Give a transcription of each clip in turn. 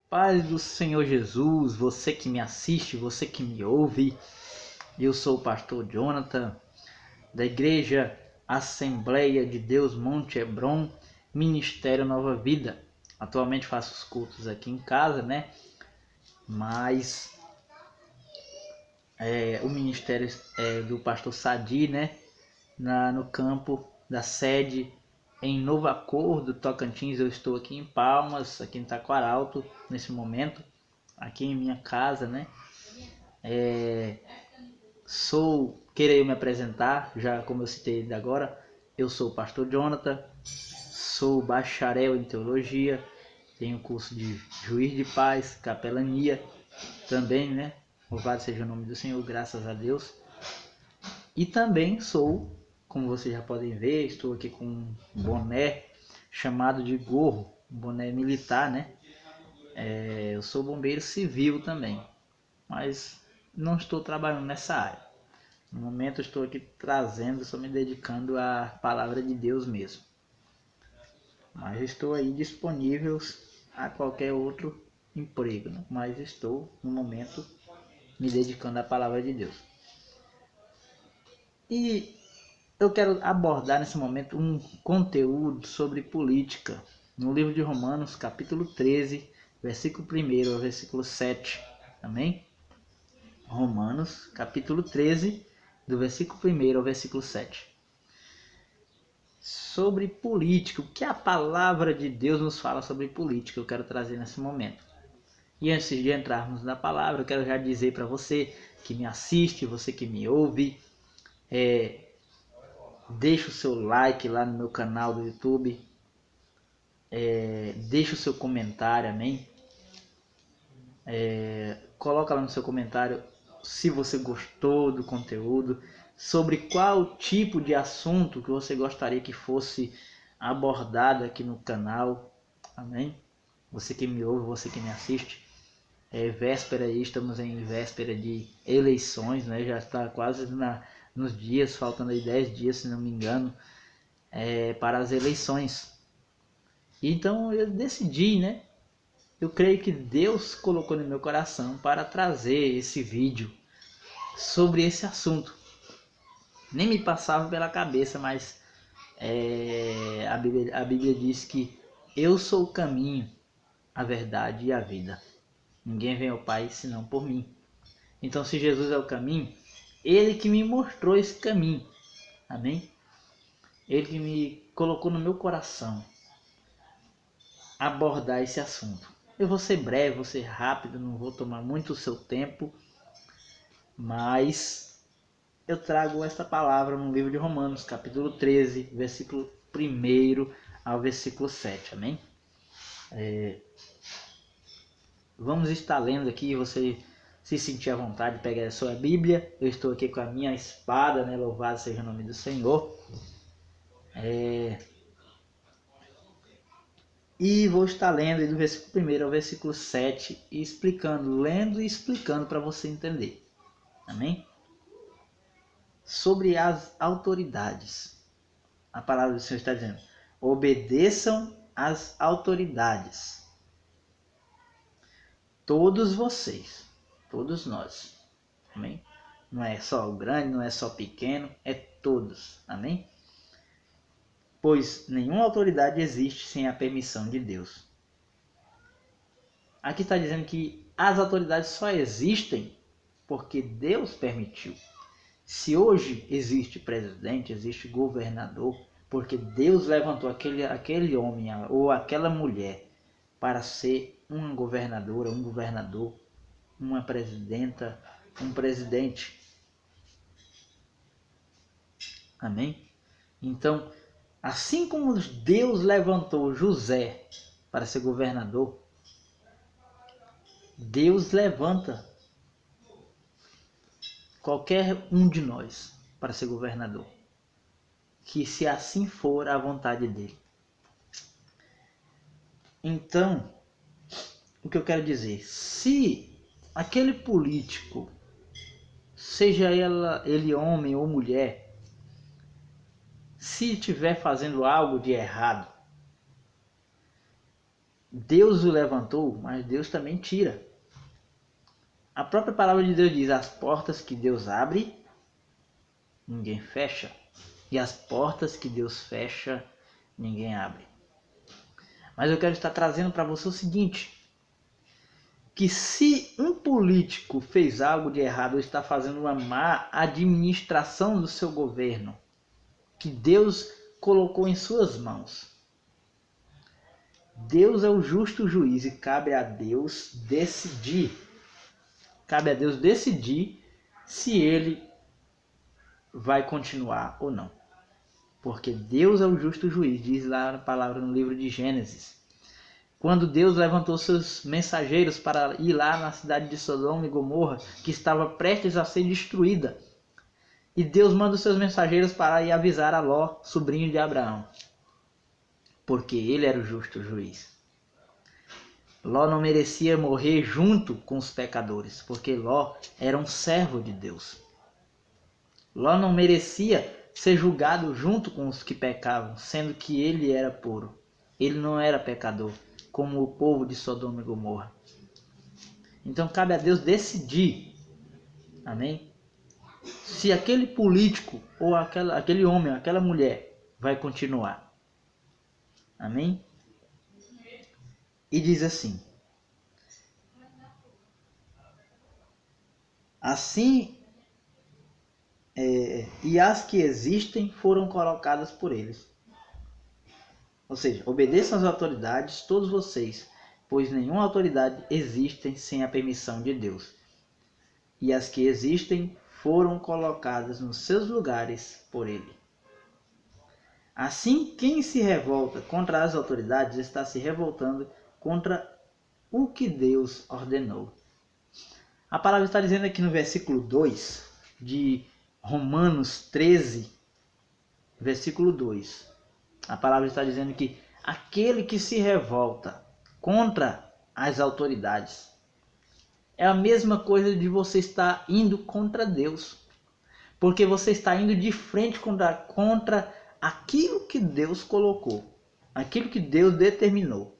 Paz do Senhor Jesus, você que me assiste, você que me ouve, eu sou o pastor Jonathan, da Igreja Assembleia de Deus Monte Hebron, Ministério Nova Vida. Atualmente faço os cultos aqui em casa, né? Mas o ministério é do pastor Sadi, né? No campo da sede em Novo Acordo, Tocantins. Eu estou aqui em Palmas, aqui em Taquaralto, nesse momento, aqui em minha casa, né? Queria me apresentar, já como eu citei agora, eu sou o pastor Jonathan, sou bacharel em teologia, tenho curso de juiz de paz, capelania também, né? Louvado seja o nome do Senhor, graças a Deus. E também sou, como vocês já podem ver, estou aqui com um boné chamado de gorro, um boné militar, né? Eu sou bombeiro civil também, mas não estou trabalhando nessa área. No momento estou aqui trazendo, estou me dedicando à palavra de Deus mesmo. Mas estou aí disponível a qualquer outro emprego, né? Mas estou no momento me dedicando à palavra de Deus. E eu quero abordar nesse momento um conteúdo sobre política. No livro de Romanos, capítulo 13, versículo 1 ao versículo 7. Amém? Romanos, capítulo 13, do versículo 1 ao versículo 7. Sobre política, o que a palavra de Deus nos fala sobre política, eu quero trazer nesse momento. E antes de entrarmos na palavra, eu quero já dizer para você que me assiste, você que me ouve, deixa o seu like lá no meu canal do YouTube, deixa o seu comentário, amém? Coloca lá no seu comentário se você gostou do conteúdo, sobre qual tipo de assunto que você gostaria que fosse abordado aqui no canal, amém? Você que me ouve, você que me assiste, véspera aí, estamos em véspera de eleições, né? Já está quase nos dias, faltando aí 10 dias, se não me engano, para as eleições. Então eu decidi, né? Eu creio que Deus colocou no meu coração para trazer esse vídeo sobre esse assunto. Nem me passava pela cabeça, mas a Bíblia diz que eu sou o caminho, a verdade e a vida. Ninguém vem ao Pai senão por mim. Então, se Jesus é o caminho, Ele que me mostrou esse caminho. Amém? Ele que me colocou no meu coração abordar esse assunto. Eu vou ser breve, vou ser rápido, não vou tomar muito o seu tempo, mas eu trago esta palavra no livro de Romanos, capítulo 13, versículo 1 ao versículo 7, amém? Vamos estar lendo aqui, você se sentir à vontade, pegar a sua Bíblia. Eu estou aqui com a minha espada, né? Louvado seja o nome do Senhor. E vou estar lendo do versículo 1 ao versículo 7, e explicando, lendo e explicando para você entender. Amém? Sobre as autoridades. A palavra do Senhor está dizendo: obedeçam às autoridades. Todos vocês, todos nós. Amém? Não é só o grande, não é só o pequeno, é todos. Amém? Pois nenhuma autoridade existe sem a permissão de Deus. Aqui está dizendo que as autoridades só existem porque Deus permitiu. Se hoje existe presidente, existe governador, porque Deus levantou aquele homem ou aquela mulher para ser uma governadora, um governador, uma presidenta, um presidente. Amém? Então, assim como Deus levantou José para ser governador, Deus levanta qualquer um de nós para ser governador, que se assim for a vontade dele. Então, o que eu quero dizer, se aquele político, seja ele homem ou mulher, se estiver fazendo algo de errado, Deus o levantou, mas Deus também tira. A própria palavra de Deus diz: as portas que Deus abre, ninguém fecha. E as portas que Deus fecha, ninguém abre. Mas eu quero estar trazendo para você o seguinte: que se um político fez algo de errado ou está fazendo uma má administração do seu governo, que Deus colocou em suas mãos, Deus é o justo juiz e cabe a Deus decidir. Cabe a Deus decidir se ele vai continuar ou não. Porque Deus é o justo juiz, diz lá a palavra no livro de Gênesis. Quando Deus levantou seus mensageiros para ir lá na cidade de Sodoma e Gomorra, que estava prestes a ser destruída, e Deus manda os seus mensageiros para ir avisar a Ló, sobrinho de Abraão, porque ele era o justo juiz. Ló não merecia morrer junto com os pecadores, porque Ló era um servo de Deus. Ló não merecia ser julgado junto com os que pecavam, sendo que ele era puro. Ele não era pecador, como o povo de Sodoma e Gomorra. Então cabe a Deus decidir, amém? Se aquele político ou aquele homem, aquela mulher vai continuar. Amém? E diz assim: assim, e as que existem foram colocadas por eles. Ou seja, obedeçam às autoridades, todos vocês, pois nenhuma autoridade existe sem a permissão de Deus. E as que existem foram colocadas nos seus lugares por ele. Assim, quem se revolta contra as autoridades está se revoltando contra o que Deus ordenou. A palavra está dizendo aqui no versículo 2 de Romanos 13, versículo 2. A palavra está dizendo que aquele que se revolta contra as autoridades é a mesma coisa de você estar indo contra Deus. Porque você está indo de frente contra aquilo que Deus colocou, aquilo que Deus determinou.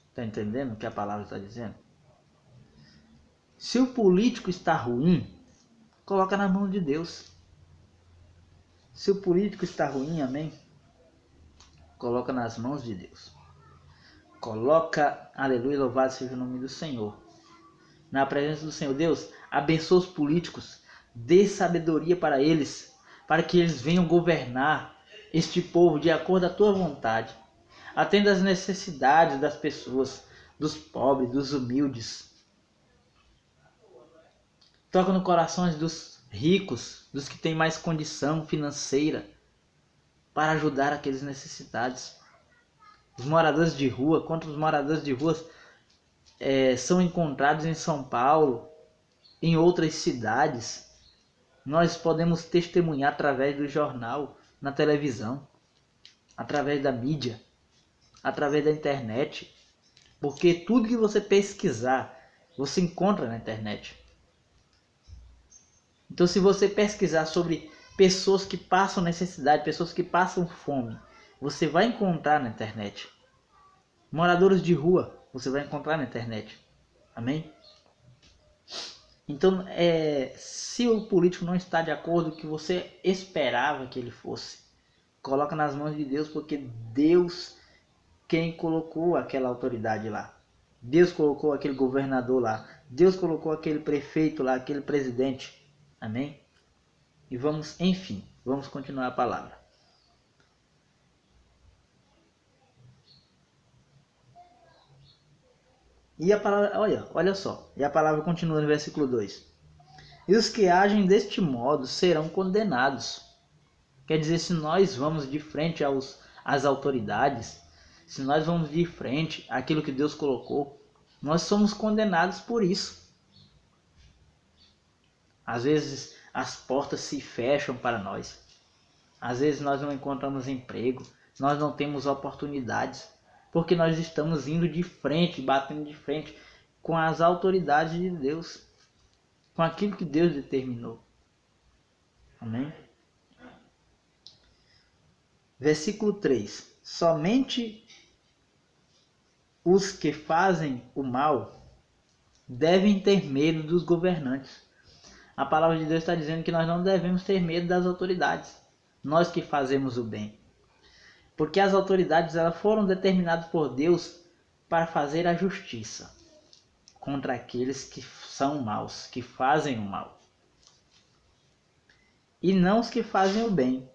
Está entendendo o que a palavra está dizendo? Se o político está ruim, coloca na mão de Deus. Se o político está ruim, amém? Coloca nas mãos de Deus. Coloca, aleluia, louvado seja o nome do Senhor. Na presença do Senhor, Deus, abençoa os políticos, dê sabedoria para eles, para que eles venham governar este povo de acordo à tua vontade. Atenda às necessidades das pessoas, dos pobres, dos humildes. Toca no coração dos ricos, dos que têm mais condição financeira, para ajudar aqueles necessitados. Os moradores de rua, quantos moradores de ruas são encontrados em São Paulo, em outras cidades. Nós podemos testemunhar através do jornal, na televisão, através da mídia, através da internet. Porque tudo que você pesquisar, você encontra na internet. Então, se você pesquisar sobre pessoas que passam necessidade, pessoas que passam fome, você vai encontrar na internet. Moradores de rua, você vai encontrar na internet. Amém? Então, se o político não está de acordo com o que você esperava que ele fosse, coloca nas mãos de Deus, porque Deus quem colocou aquela autoridade lá. Deus colocou aquele governador lá. Deus colocou aquele prefeito lá, aquele presidente. Amém? E vamos, enfim, vamos continuar a palavra. E a palavra, olha só. E a palavra continua no versículo 2. E os que agem deste modo serão condenados. Quer dizer, se nós vamos de frente às autoridades, se nós vamos de frente àquilo que Deus colocou, nós somos condenados por isso. Às vezes as portas se fecham para nós. Às vezes nós não encontramos emprego, nós não temos oportunidades, porque nós estamos indo de frente, batendo de frente com as autoridades de Deus, com aquilo que Deus determinou. Amém? Versículo 3. somente os que fazem o mal devem ter medo dos governantes. A palavra de Deus está dizendo que nós não devemos ter medo das autoridades, nós que fazemos o bem. Porque as autoridades elas foram determinadas por Deus para fazer a justiça contra aqueles que são maus, que fazem o mal. E não os que fazem o bem.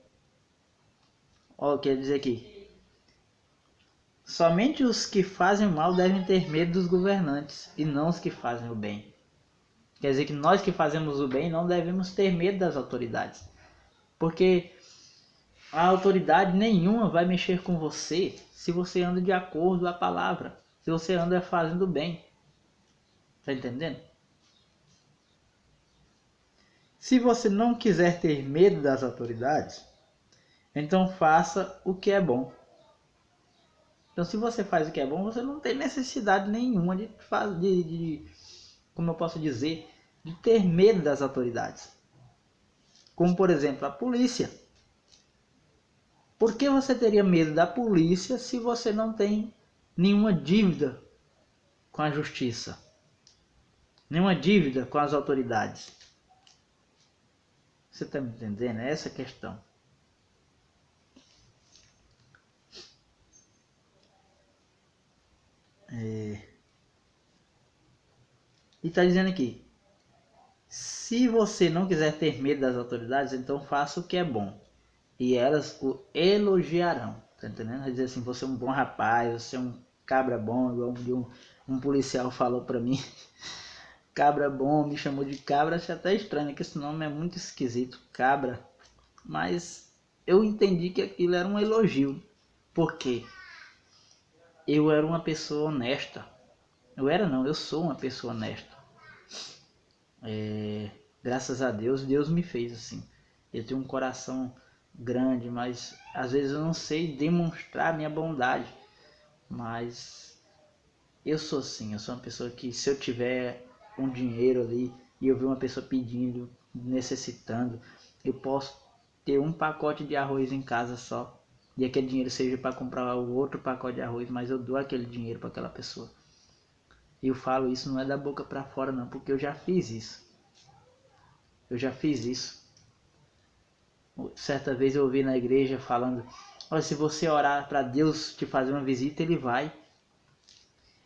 Olha o que quer dizer aqui. Somente os que fazem o mal devem ter medo dos governantes e não os que fazem o bem. Quer dizer que nós que fazemos o bem não devemos ter medo das autoridades. Porque a autoridade nenhuma vai mexer com você se você anda de acordo com a palavra. Se você anda fazendo o bem. Tá entendendo? Se você não quiser ter medo das autoridades, então faça o que é bom. Então se você faz o que é bom, você não tem necessidade nenhuma como eu posso dizer, de ter medo das autoridades. Como por exemplo a polícia. Por que você teria medo da polícia se você não tem nenhuma dívida com a justiça? Nenhuma dívida com as autoridades? Você está me entendendo? É essa a questão. E está dizendo aqui, se você não quiser ter medo das autoridades, então faça o que é bom. E elas o elogiarão. Tá entendendo? Vai dizer assim, você é um bom rapaz, você é um cabra bom, igual um policial falou pra mim. Cabra bom, me chamou de cabra, achei até estranho, que esse nome é muito esquisito, cabra. Mas eu entendi que aquilo era um elogio. Por quê? Eu era uma pessoa honesta. Eu sou uma pessoa honesta. Graças a Deus, Deus me fez assim. Eu tenho um coração grande, mas às vezes eu não sei demonstrar minha bondade. Mas eu sou assim, eu sou uma pessoa que se eu tiver um dinheiro ali e eu ver uma pessoa pedindo, necessitando, eu posso ter um pacote de arroz em casa só. E aquele dinheiro seja para comprar o outro pacote de arroz, mas eu dou aquele dinheiro para aquela pessoa. E eu falo isso não é da boca para fora não, porque eu já fiz isso. Eu já fiz isso. Certa vez eu ouvi na igreja falando, olha, se você orar para Deus te fazer uma visita, ele vai.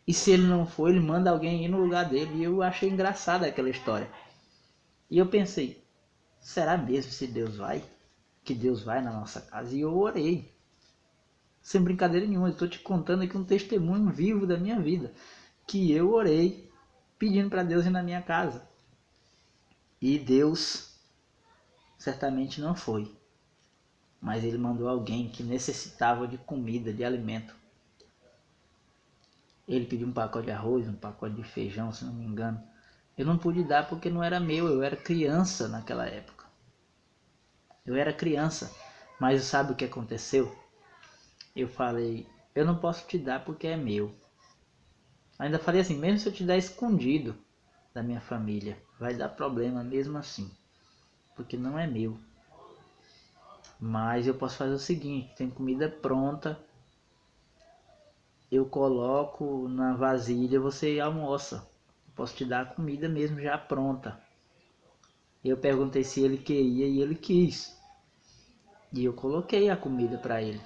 E se ele não for, ele manda alguém ir no lugar dele. E eu achei engraçada aquela história. E eu pensei, será mesmo se Deus vai? Que Deus vai na nossa casa? E eu orei. Sem brincadeira nenhuma, eu estou te contando aqui um testemunho vivo da minha vida. Que eu orei pedindo para Deus ir na minha casa. E Deus certamente não foi. Mas ele mandou alguém que necessitava de comida, de alimento. Ele pediu um pacote de arroz, um pacote de feijão, se não me engano. Eu não pude dar porque não era meu, eu era criança naquela época. Eu era criança, mas sabe o que aconteceu? Eu falei, eu não posso te dar porque é meu. Ainda falei assim, mesmo se eu te der escondido da minha família, vai dar problema mesmo assim, porque não é meu. Mas eu posso fazer o seguinte, tem comida pronta, eu coloco na vasilha, você almoça. Posso te dar a comida mesmo já pronta. Eu perguntei se ele queria e ele quis. E eu coloquei a comida para ele.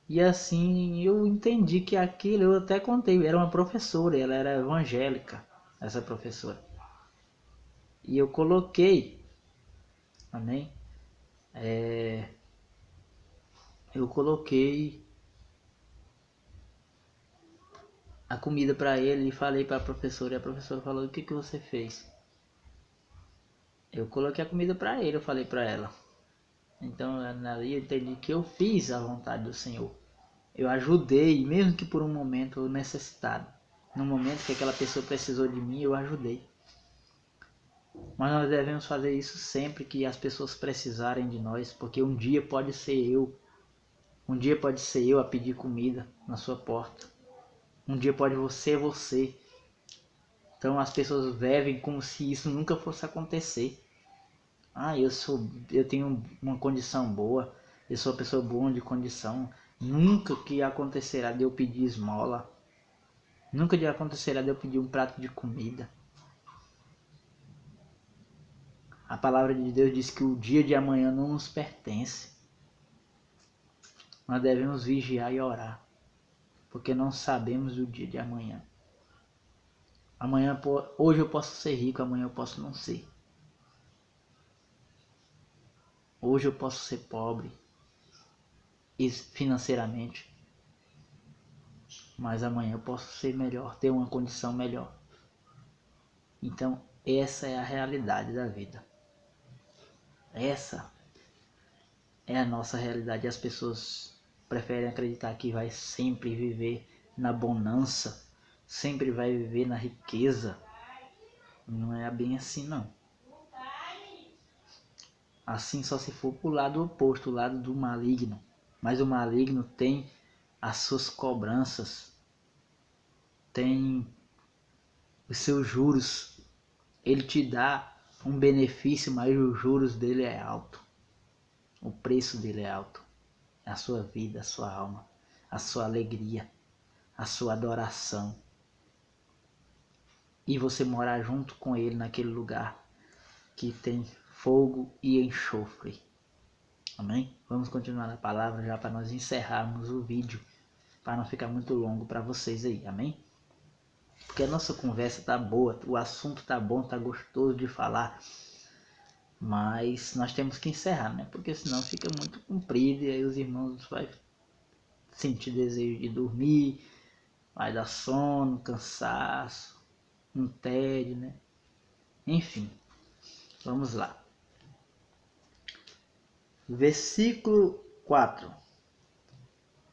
E assim eu entendi que aquilo, eu até contei, era uma professora, ela era evangélica, essa professora. E eu coloquei, amém? Eu coloquei a comida para ele e falei para a professora, e a professora falou, o que você fez? Eu coloquei a comida para ele, eu falei para ela. Então ali eu entendi que eu fiz a vontade do Senhor. Eu ajudei, mesmo que por um momento necessitado. No momento que aquela pessoa precisou de mim, eu ajudei. Mas nós devemos fazer isso sempre que as pessoas precisarem de nós, porque um dia pode ser eu. Um dia pode ser eu a pedir comida na sua porta. Um dia pode ser você. Então as pessoas vivem como se isso nunca fosse acontecer. Eu tenho uma condição boa, Eu sou uma pessoa boa de condição. Nunca que acontecerá de eu pedir esmola. Nunca que acontecerá de eu pedir um prato de comida. A palavra de Deus diz que o dia de amanhã não nos pertence. Nós devemos vigiar e orar, porque não sabemos o dia de amanhã. Hoje eu posso ser rico, amanhã eu posso não ser. Hoje eu posso ser pobre financeiramente, mas amanhã eu posso ser melhor, ter uma condição melhor. Então essa é a realidade da vida. Essa é a nossa realidade. As pessoas preferem acreditar que vai sempre viver na bonança, sempre vai viver na riqueza. Não é bem assim não. Assim só se for pro lado oposto, o lado do maligno. Mas o maligno tem as suas cobranças, tem os seus juros. Ele te dá um benefício, mas os juros dele é alto. O preço dele é alto. A sua vida, a sua alma, a sua alegria, a sua adoração. E você morar junto com ele naquele lugar que tem fogo e enxofre. Amém? Vamos continuar na palavra já para nós encerrarmos o vídeo, para não ficar muito longo para vocês aí. Amém? Porque a nossa conversa tá boa, o assunto tá bom, tá gostoso de falar. Mas nós temos que encerrar, né? Porque senão fica muito comprido e aí os irmãos vão sentir desejo de dormir, vai dar sono, cansaço, um tédio, né? Enfim, vamos lá. Versículo 4.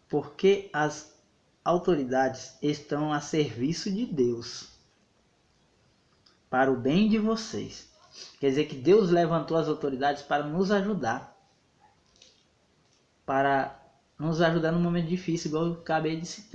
Porque as autoridades estão a serviço de Deus, para o bem de vocês. Quer dizer que Deus levantou as autoridades para nos ajudar. Para nos ajudar num momento difícil, igual eu acabei de citar.